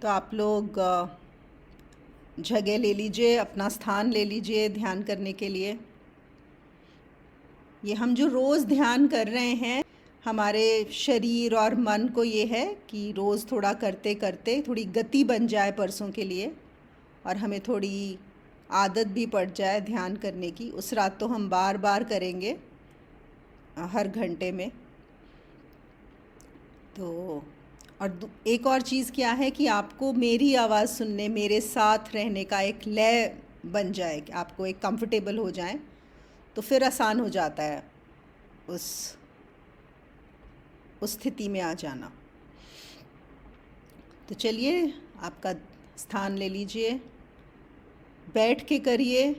तो आप लोग जगह ले लीजिए, अपना स्थान ले लीजिए ध्यान करने के लिए। ये हम जो रोज़ ध्यान कर रहे हैं, हमारे शरीर और मन को ये है कि रोज़ थोड़ा करते करते थोड़ी गति बन जाए परसों के लिए, और हमें थोड़ी आदत भी पड़ जाए ध्यान करने की। उस रात तो हम बार बार करेंगे हर घंटे में। तो और एक और चीज़ क्या है कि आपको मेरी आवाज़ सुनने, मेरे साथ रहने का एक लय बन जाए, कि आपको एक कंफर्टेबल हो जाए, तो फिर आसान हो जाता है उस उस स्थिति में आ जाना। तो चलिए, आपका स्थान ले लीजिए, बैठ के करिए।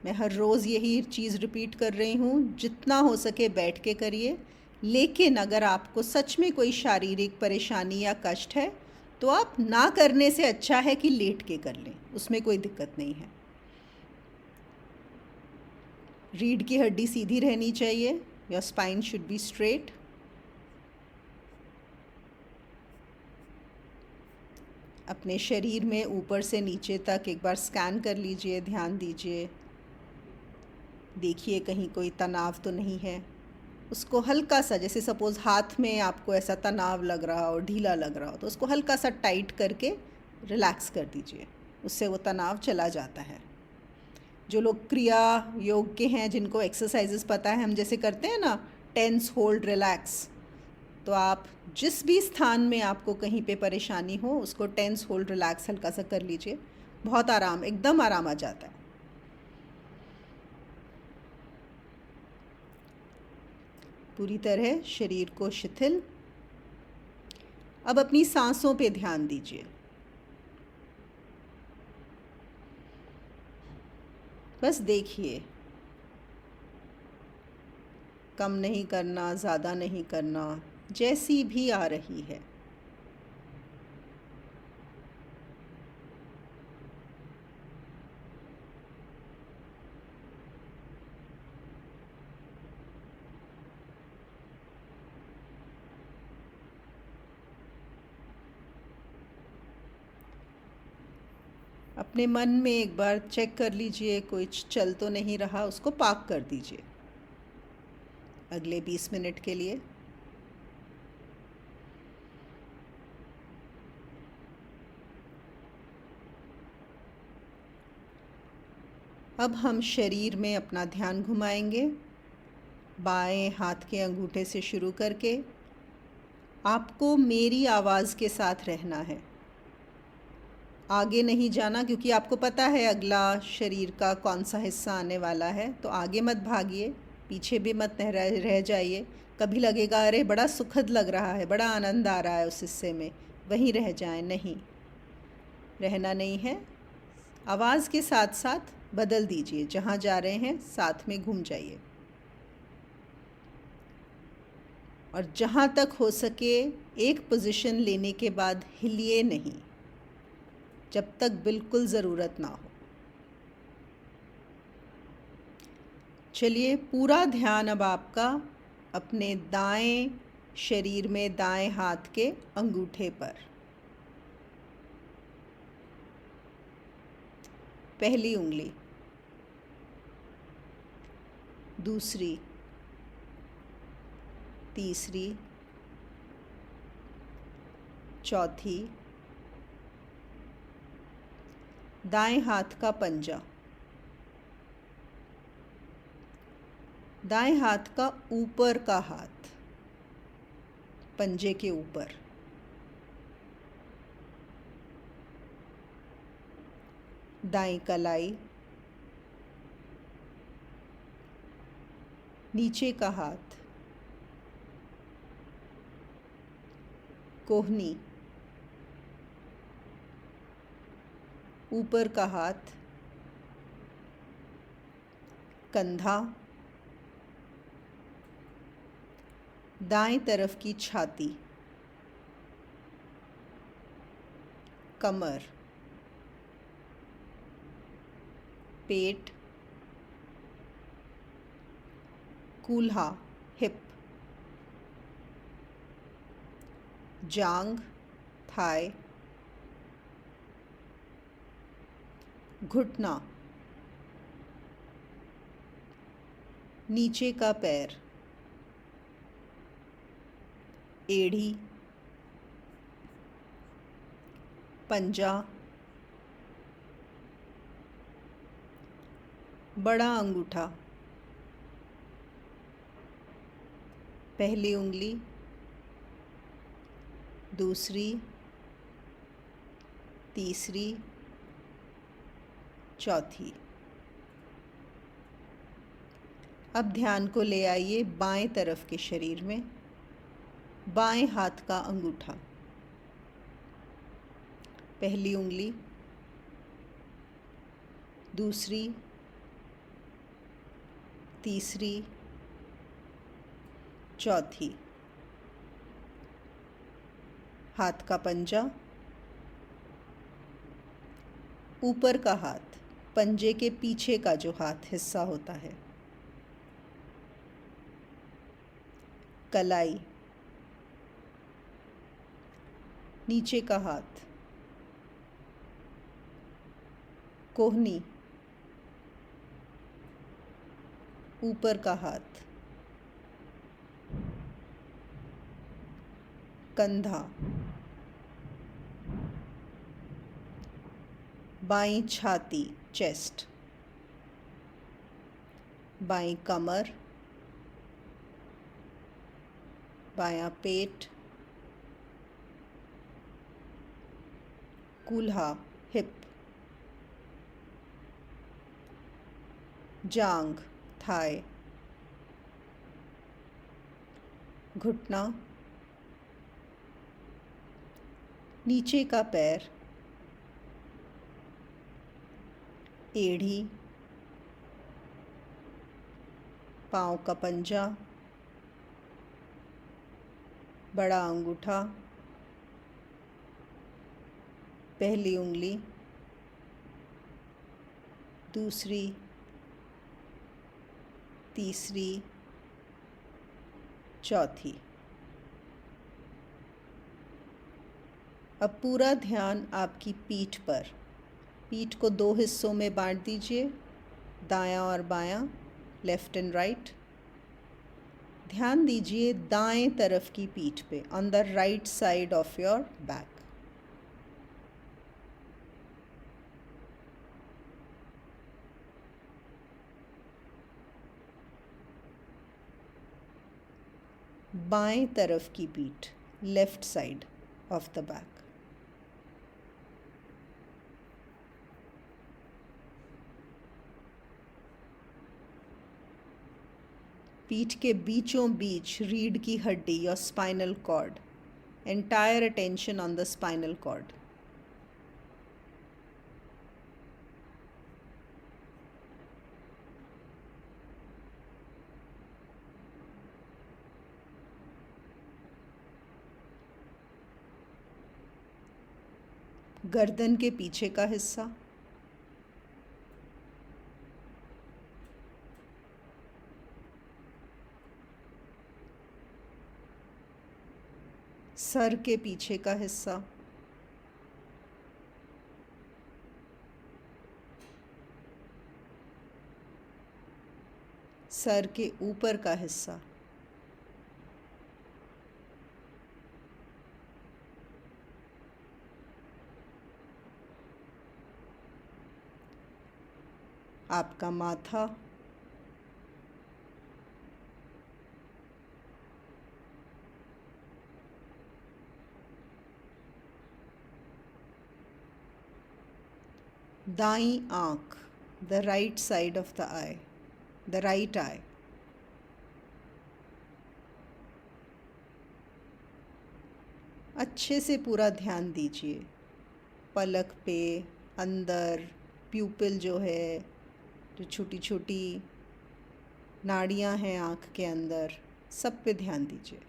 मैं हर रोज़ यही चीज़ रिपीट कर रही हूँ, जितना हो सके बैठ के करिए। लेकिन अगर आपको सच में कोई शारीरिक परेशानी या कष्ट है, तो आप ना करने से अच्छा है कि लेट के कर लें, उसमें कोई दिक्कत नहीं है। रीढ़ की हड्डी सीधी रहनी चाहिए, your spine should be straight. अपने शरीर में ऊपर से नीचे तक एक बार स्कैन कर लीजिए, ध्यान दीजिए, देखिए कहीं कोई तनाव तो नहीं है। उसको हल्का सा, जैसे सपोज़ हाथ में आपको ऐसा तनाव लग रहा हो, ढीला लग रहा हो, तो उसको हल्का सा टाइट करके रिलैक्स कर दीजिए, उससे वो तनाव चला जाता है। जो लोग क्रिया योग के हैं, जिनको एक्सरसाइजेस पता है, हम जैसे करते हैं ना, टेंस, होल्ड, रिलैक्स, तो आप जिस भी स्थान में आपको कहीं पे परेशानी हो, उसको टेंस, होल्ड, रिलैक्स हल्का सा कर लीजिए। बहुत आराम, एकदम आराम आ जाता है। पूरी तरह शरीर को शिथिल। अब अपनी सांसों पे ध्यान दीजिए। बस देखिए, कम नहीं करना, ज़्यादा नहीं करना, जैसी भी आ रही है। अपने मन में एक बार चेक कर लीजिए, कोई चल तो नहीं रहा, उसको पार्क कर दीजिए अगले 20 मिनट के लिए। अब हम शरीर में अपना ध्यान घुमाएंगे, बाएं हाथ के अंगूठे से शुरू करके। आपको मेरी आवाज़ के साथ रहना है, आगे नहीं जाना, क्योंकि आपको पता है अगला शरीर का कौन सा हिस्सा आने वाला है। तो आगे मत भागिए, पीछे भी मत रह जाइए। कभी लगेगा अरे बड़ा सुखद लग रहा है, बड़ा आनंद आ रहा है उस हिस्से में, वहीं रह जाएं। नहीं, रहना नहीं है। आवाज़ के साथ साथ बदल दीजिए, जहाँ जा रहे हैं साथ में घूम जाइए। और जहाँ तक हो सके एक पोजीशन लेने के बाद हिलिए नहीं, जब तक बिल्कुल ज़रूरत ना हो। चलिए, पूरा ध्यान अब आपका अपने दाएं शरीर में, दाएं हाथ के अंगूठे पर। पहली उंगली, दूसरी, तीसरी, चौथी, दाएं हाथ का पंजा, दाएं हाथ का ऊपर का हाथ, पंजे के ऊपर, दाएं कलाई, नीचे का हाथ, कोहनी, ऊपर का हाथ, कंधा, दाएं तरफ की छाती, कमर, पेट, कूल्हा, हिप, जांग, थाई, घुटना, नीचे का पैर, एड़ी, पंजा, बड़ा अंगूठा, पहली उंगली, दूसरी, तीसरी, चौथी। अब ध्यान को ले आइए बाएं तरफ के शरीर में। बाएं हाथ का अंगूठा, पहली उंगली, दूसरी, तीसरी, चौथी। हाथ का पंजा, ऊपर का हाथ, पंजे के पीछे का जो हाथ हिस्सा होता है, कलाई, नीचे का हाथ, कोहनी, ऊपर का हाथ, कंधा, बाईं छाती, चेस्ट, बाईं कमर, बायां पेट, कूल्हा, हिप, जांग, थाई, घुटना, नीचे का पैर, एड़ी, पाँव का पंजा, बड़ा अंगूठा, पहली उंगली, दूसरी, तीसरी, चौथी। अब पूरा ध्यान आपकी पीठ पर। पीठ को दो हिस्सों में बांट दीजिए, दायां और बायां, लेफ्ट एंड राइट। ध्यान दीजिए दाएं तरफ की पीठ पे, on the right side of your back. बाएं तरफ की पीठ, left side of the back. पीठ के बीचों बीच रीढ़ की हड्डी या spinal cord, entire attention on the spinal cord. गर्दन के पीछे का हिस्सा, सर के पीछे का हिस्सा, सर के ऊपर का हिस्सा, आपका माथा, दाईं आँख, the right side of the I, the right I. अच्छे से पूरा ध्यान दीजिए पलक पे, अंदर प्यूपिल जो है, जो छोटी छोटी नाड़ियाँ हैं आँख के अंदर, सब पे ध्यान दीजिए।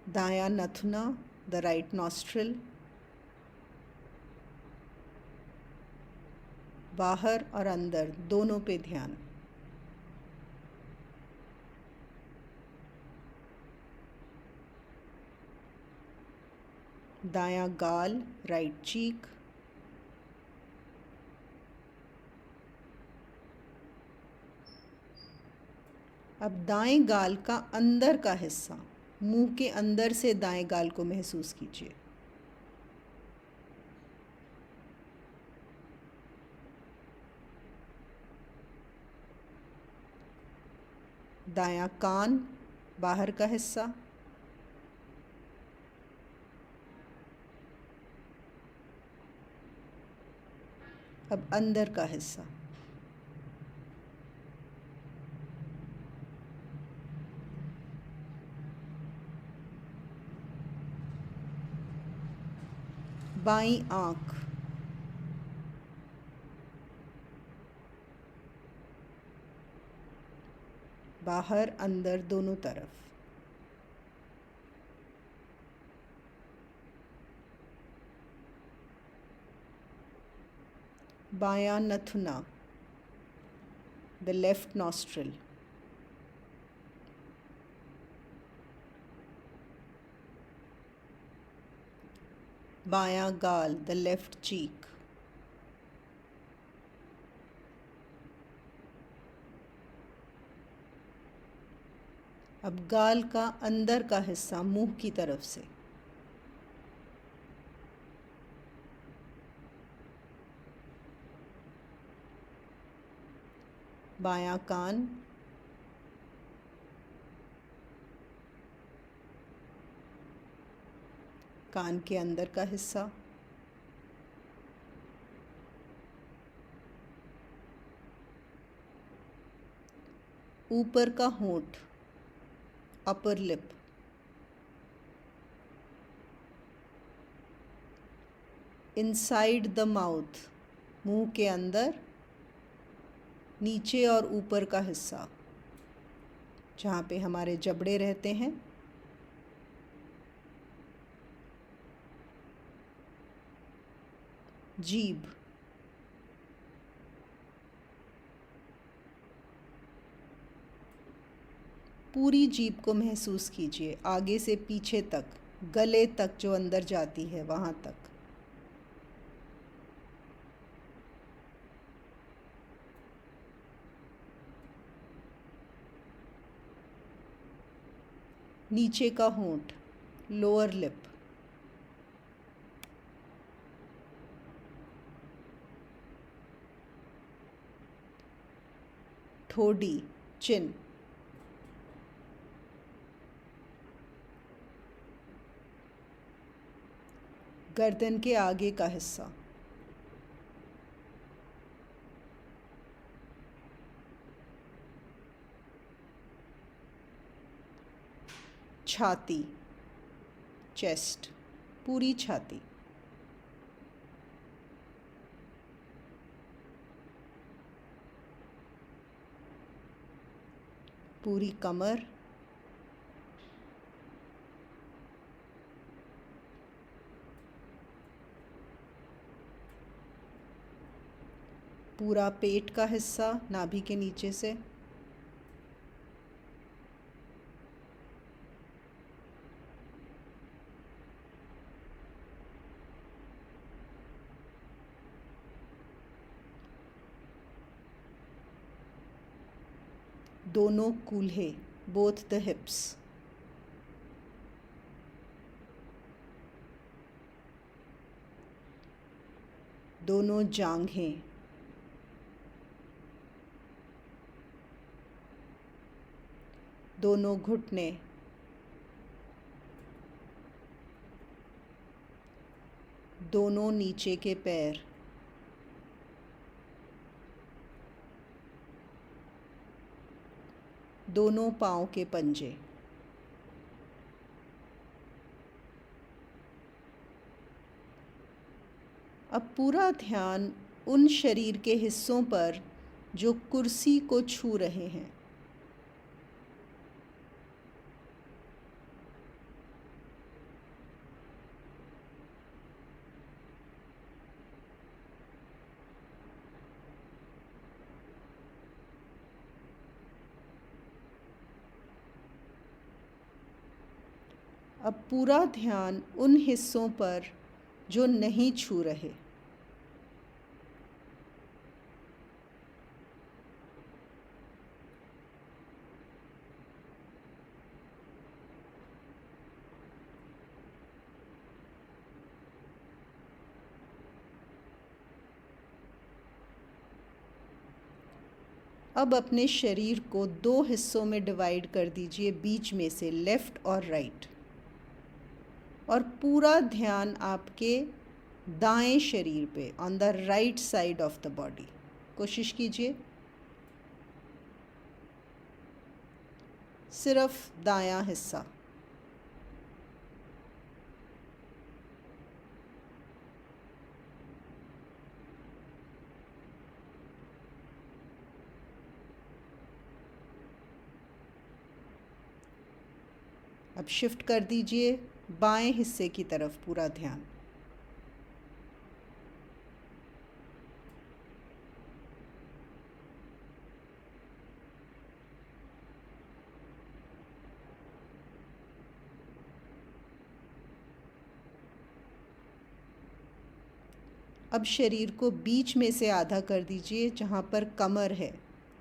दायां नथुना, द राइट नॉस्ट्रिल, बाहर और अंदर दोनों पे ध्यान। दायां गाल, राइट चीक, अब दाएं गाल का अंदर का हिस्सा, मुंह के अंदर से दाएं गाल को महसूस कीजिए। दायां कान, बाहर का हिस्सा, अब अंदर का हिस्सा, बाईं आंख, बाहर अंदर दोनों तरफ, बायां नथुना, द लेफ्ट नॉस्ट्रिल, बायां गाल, द लेफ्ट चीक, अब गाल का अंदर का हिस्सा मुंह की तरफ से, बायां कान, कान के अंदर का हिस्सा, ऊपर का होंठ, upper lip, inside the mouth, मुंह के अंदर, नीचे और ऊपर का हिस्सा जहाँ पे हमारे जबड़े रहते हैं, जीभ, पूरी जीभ को महसूस कीजिए, आगे से पीछे तक, गले तक जो अंदर जाती है वहाँ तक। नीचे का होंठ, लोअर लिप, ठोड़ी, चिन, गर्दन के आगे का हिस्सा, छाती, चेस्ट, पूरी छाती, पूरी कमर, पूरा पेट का हिस्सा नाभि के नीचे से, दोनों कूल्हे, बोथ द हिप्स, दोनों जांघें, दोनों घुटने, दोनों नीचे के पैर, दोनों पाँव के पंजे, अब पूरा ध्यान उन शरीर के हिस्सों पर जो कुर्सी को छू रहे हैं। अब पूरा ध्यान उन हिस्सों पर जो नहीं छू रहे। अब अपने शरीर को 2 हिस्सों में डिवाइड कर दीजिए, बीच में से लेफ़्ट और राइट, और पूरा ध्यान आपके दाएं शरीर पे, on the right side of the body. कोशिश कीजिए, सिर्फ दायां हिस्सा। अब शिफ्ट कर दीजिए बाएं हिस्से की तरफ पूरा ध्यान। अब शरीर को बीच में से आधा कर दीजिए, जहाँ पर कमर है,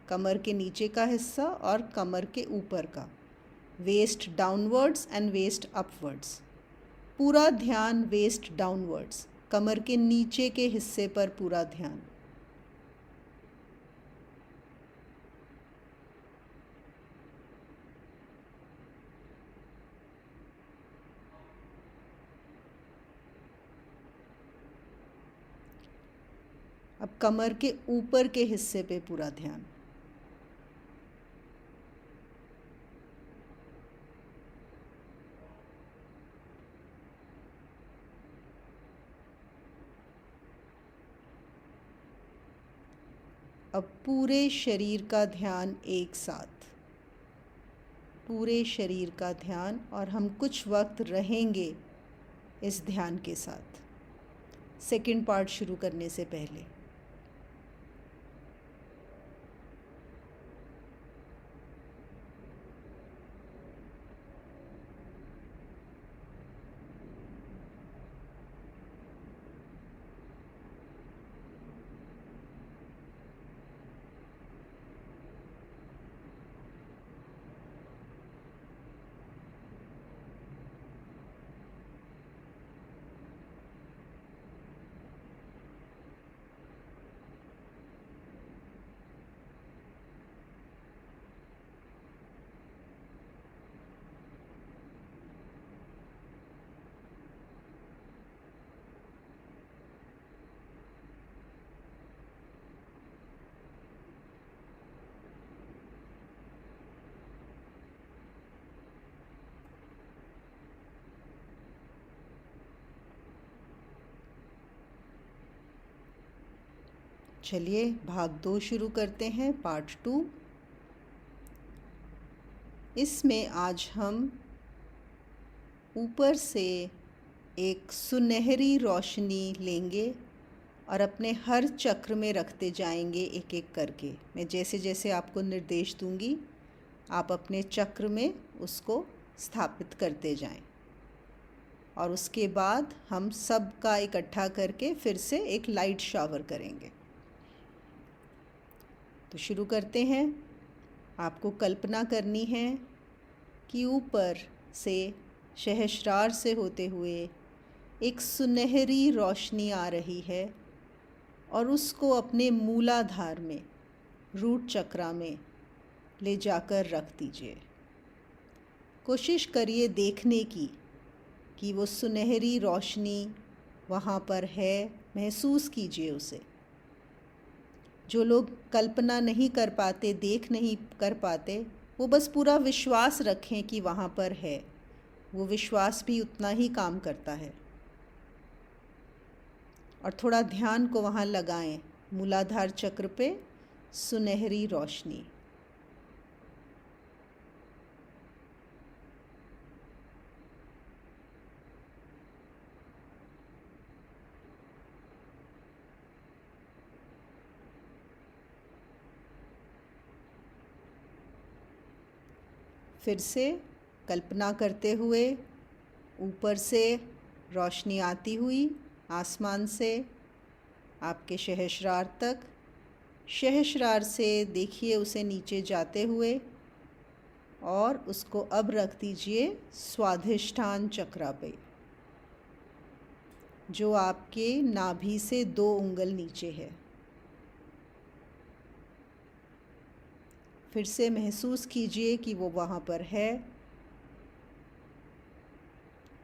कमर के नीचे का हिस्सा और कमर के ऊपर का, waist downwards and waist upwards. पूरा ध्यान वेस्ट डाउनवर्ड्स, कमर के नीचे के हिस्से पर पूरा ध्यान। अब कमर के ऊपर के हिस्से पे पूरा ध्यान। अब पूरे शरीर का ध्यान एक साथ, पूरे शरीर का ध्यान, और हम कुछ वक्त रहेंगे इस ध्यान के साथ सेकंड पार्ट शुरू करने से पहले। चलिए भाग 2 शुरू करते हैं, पार्ट 2। इसमें आज हम ऊपर से एक सुनहरी रोशनी लेंगे और अपने हर चक्र में रखते जाएंगे एक एक करके। मैं जैसे जैसे आपको निर्देश दूंगी, आप अपने चक्र में उसको स्थापित करते जाएं, और उसके बाद हम सब का इकट्ठा करके फिर से एक लाइट शावर करेंगे। तो शुरू करते हैं। आपको कल्पना करनी है कि ऊपर से सहस्रार से होते हुए एक सुनहरी रोशनी आ रही है, और उसको अपने मूलाधार में, रूट चक्रा में ले जाकर रख दीजिए। कोशिश करिए देखने की कि वो सुनहरी रोशनी वहाँ पर है, महसूस कीजिए उसे। जो लोग कल्पना नहीं कर पाते, देख नहीं कर पाते, वो बस पूरा विश्वास रखें कि वहाँ पर है। वो विश्वास भी उतना ही काम करता है। और थोड़ा ध्यान को वहाँ लगाएं, मूलाधार चक्र पे सुनहरी रोशनी। फिर से कल्पना करते हुए ऊपर से रोशनी आती हुई आसमान से आपके सहस्रार तक, सहस्रार से देखिए उसे नीचे जाते हुए और उसको अब रख दीजिए स्वाधिष्ठान चक्र पे, जो आपके नाभि से 2 उंगल नीचे है। फिर से महसूस कीजिए कि वो वहाँ पर है।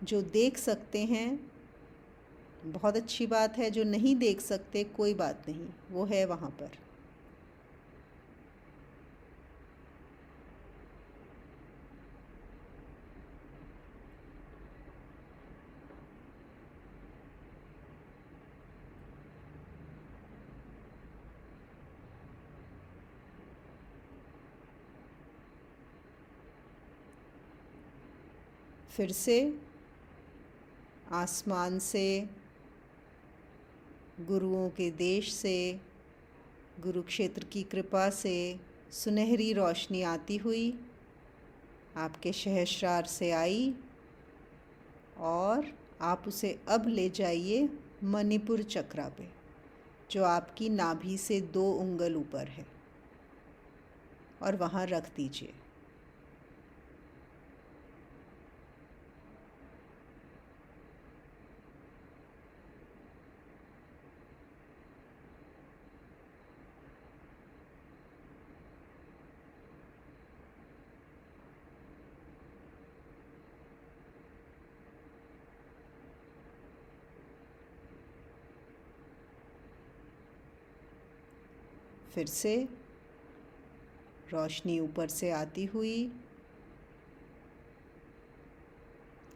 जो देख सकते हैं बहुत अच्छी बात है, जो नहीं देख सकते कोई बात नहीं, वो है वहाँ पर। फिर से आसमान से, गुरुओं के देश से, गुरुक्षेत्र की कृपा से सुनहरी रोशनी आती हुई आपके सहस्रार से आई और आप उसे अब ले जाइए मणिपुर चक्र पे, जो आपकी नाभि से 2 उंगल ऊपर है, और वहाँ रख दीजिए। फिर से रोशनी ऊपर से आती हुई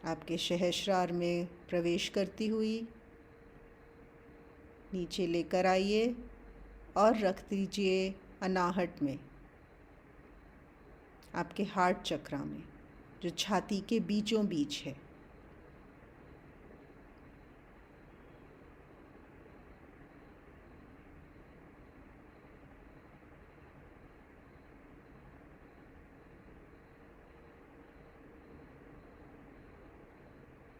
आपके सहस्रार में प्रवेश करती हुई नीचे लेकर आइए और रख दीजिए अनाहट में, आपके हार्ट चक्र में, जो छाती के बीचों बीच है।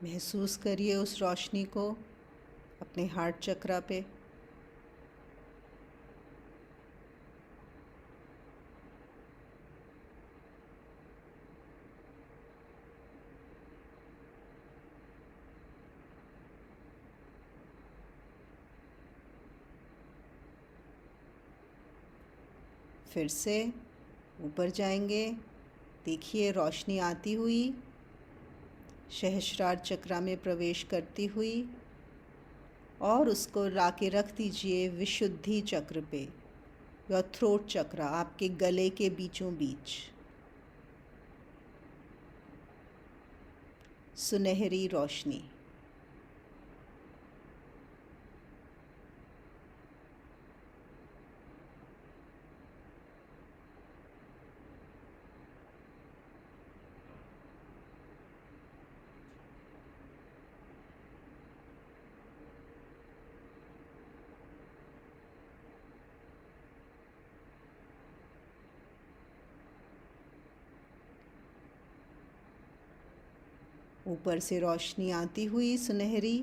महसूस करिए उस रोशनी को अपने हार्ट चक्र पे। फिर से ऊपर जाएंगे, देखिए रोशनी आती हुई सहस्रार चक्र में प्रवेश करती हुई और उसको लाके रख दीजिए विशुद्धि चक्र पे, या थ्रोट चक्र, आपके गले के बीचों बीच। सुनहरी रोशनी। ऊपर से रोशनी आती हुई सुनहरी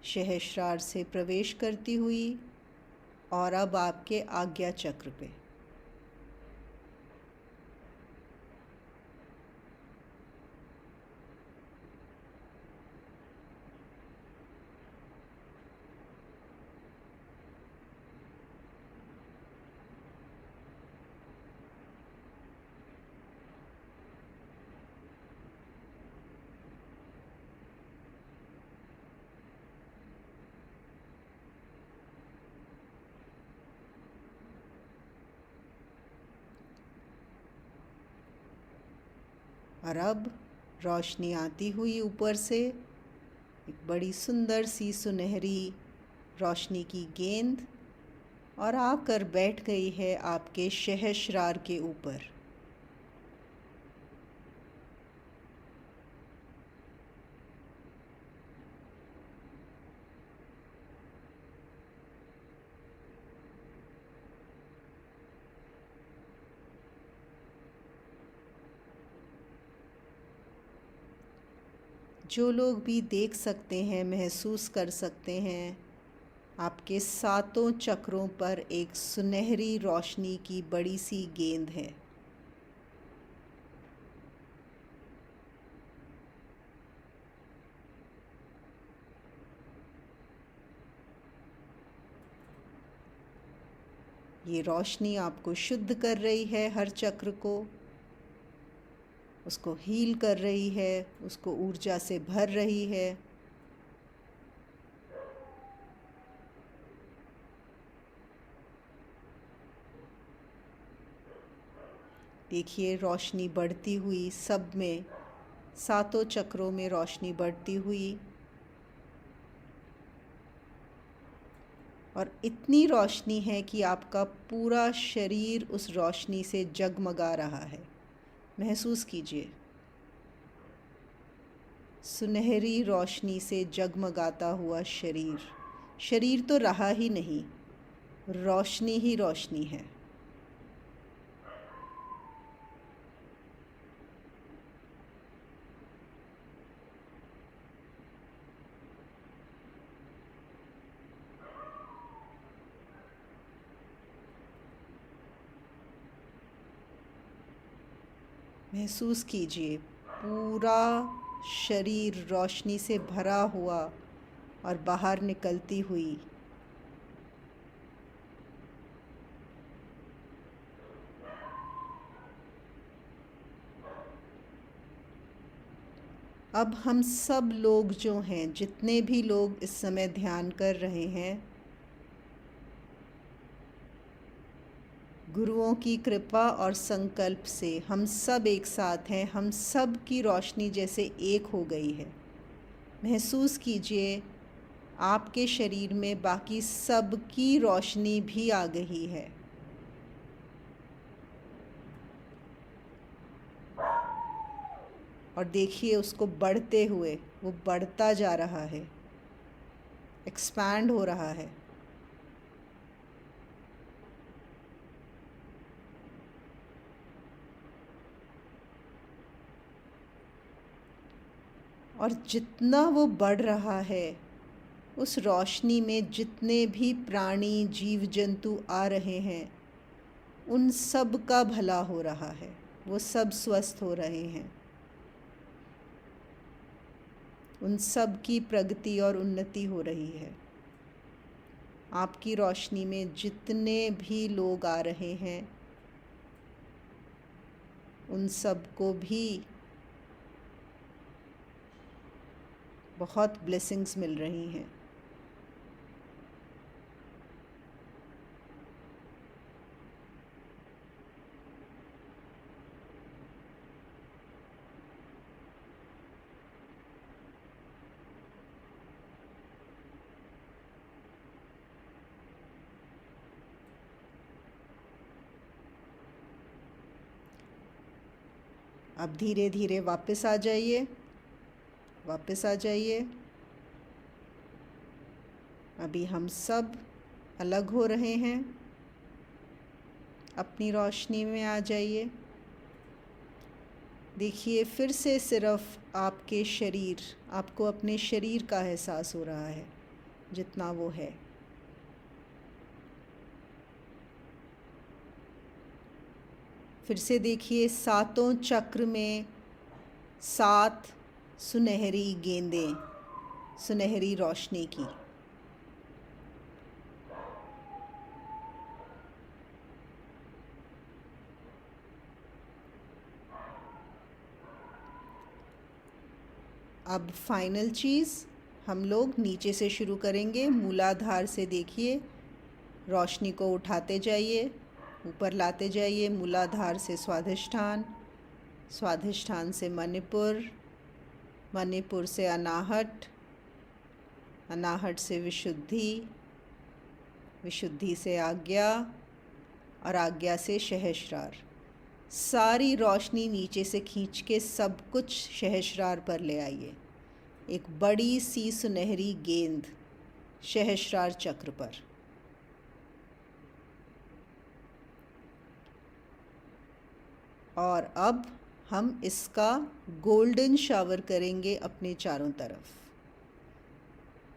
सहस्रार से प्रवेश करती हुई और अब आपके आज्ञा चक्र पे। और अब रोशनी आती हुई ऊपर से एक बड़ी सुंदर सी सुनहरी रोशनी की गेंद, और आकर बैठ गई है आपके सहस्रार के ऊपर। जो लोग भी देख सकते हैं, महसूस कर सकते हैं, आपके सातों चक्रों पर एक सुनहरी रोशनी की बड़ी सी गेंद है। ये रोशनी आपको शुद्ध कर रही है, हर चक्र को, उसको हील कर रही है, उसको ऊर्जा से भर रही है। देखिए रोशनी बढ़ती हुई, सब में, सातों चक्रों में रोशनी बढ़ती हुई, और इतनी रोशनी है कि आपका पूरा शरीर उस रोशनी से जगमगा रहा है। महसूस कीजिए, सुनहरी रोशनी से जगमगाता हुआ शरीर। शरीर तो रहा ही नहीं, रोशनी ही रोशनी है। महसूस कीजिए, पूरा शरीर रोशनी से भरा हुआ और बाहर निकलती हुई। अब हम सब लोग जो हैं, जितने भी लोग इस समय ध्यान कर रहे हैं, गुरुओं की कृपा और संकल्प से हम सब एक साथ हैं। हम सब की रोशनी जैसे एक हो गई है। महसूस कीजिए, आपके शरीर में बाकी सब की रोशनी भी आ गई है। और देखिए उसको बढ़ते हुए, वो बढ़ता जा रहा है, एक्सपैंड हो रहा है। और जितना वो बढ़ रहा है, उस रोशनी में जितने भी प्राणी, जीव जंतु आ रहे हैं, उन सब का भला हो रहा है। वो सब स्वस्थ हो रहे हैं। उन सब की प्रगति और उन्नति हो रही है। आपकी रोशनी में जितने भी लोग आ रहे हैं, उन सब को भी बहुत ब्लेसिंग्स मिल रही हैं। अब धीरे धीरे वापस आ जाइए, वापस आ जाइए। अभी हम सब अलग हो रहे हैं। अपनी रोशनी में आ जाइए। देखिए फिर से सिर्फ आपके शरीर, आपको अपने शरीर का एहसास हो रहा है, जितना वो है। फिर से देखिए, सातों चक्र में 7 सुनहरी गेंदें, सुनहरी रोशनी की। अब फाइनल चीज़, हम लोग नीचे से शुरू करेंगे। मूलाधार से देखिए, रोशनी को उठाते जाइए, ऊपर लाते जाइए। मूलाधार से स्वाधिष्ठान, स्वाधिष्ठान से मणिपुर, मणिपुर से अनाहट, अनाहट से विशुद्धि, विशुद्धि से आज्ञा, और आज्ञा से सहस्रार। सारी रोशनी नीचे से खींच के सब कुछ सहस्रार पर ले आइए। एक बड़ी सी सुनहरी गेंद सहस्रार चक्र पर। और अब हम इसका गोल्डन शावर करेंगे अपने चारों तरफ।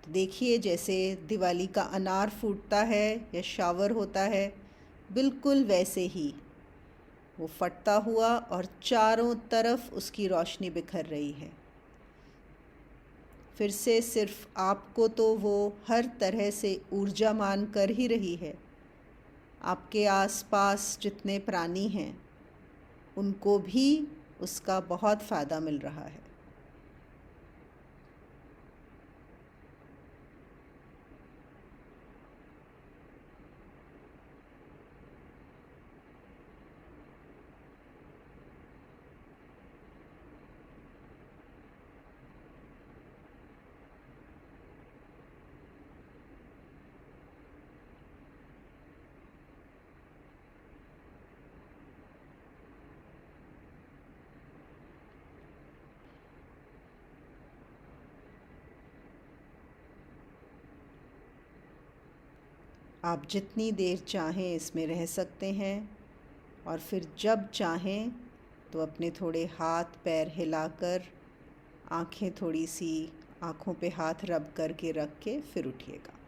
तो देखिए, जैसे दिवाली का अनार फूटता है या शावर होता है, बिल्कुल वैसे ही वो फटता हुआ और चारों तरफ उसकी रोशनी बिखर रही है। फिर से सिर्फ आपको तो वो हर तरह से ऊर्जामान कर ही रही है, आपके आसपास जितने प्राणी हैं उनको भी उसका बहुत फ़ायदा मिल रहा है। आप जितनी देर चाहें इसमें रह सकते हैं और फिर जब चाहें तो अपने थोड़े हाथ पैर हिलाकर आँखें थोड़ी सी आँखों पे हाथ रब करके रख के फिर उठिएगा।